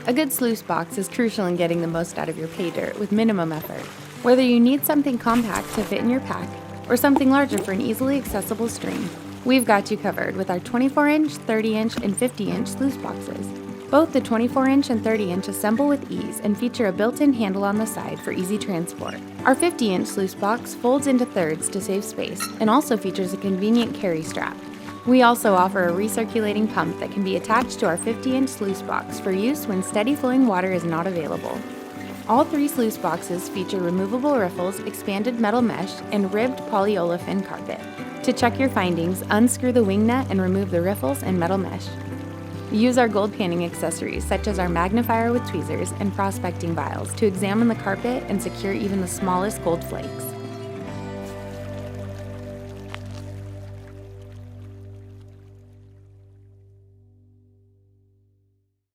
A good sluice box is crucial in getting the most out of your pay dirt with minimum effort. Whether you need something compact to fit in your pack or something larger for an easily accessible stream, we've got you covered with our 24-inch, 30-inch, and 50-inch sluice boxes. Both the 24-inch and 30-inch assemble with ease and feature a built-in handle on the side for easy transport. Our 50-inch sluice box folds into thirds to save space and also features a convenient carry strap. We also offer a recirculating pump that can be attached to our 50-inch sluice box for use when steady flowing water is not available. All three sluice boxes feature removable riffles, expanded metal mesh, and ribbed polyolefin carpet. To check your findings, unscrew the wingnut and remove the riffles and metal mesh. Use our gold panning accessories such as our magnifier with tweezers and prospecting vials to examine the carpet and secure even the smallest gold flakes.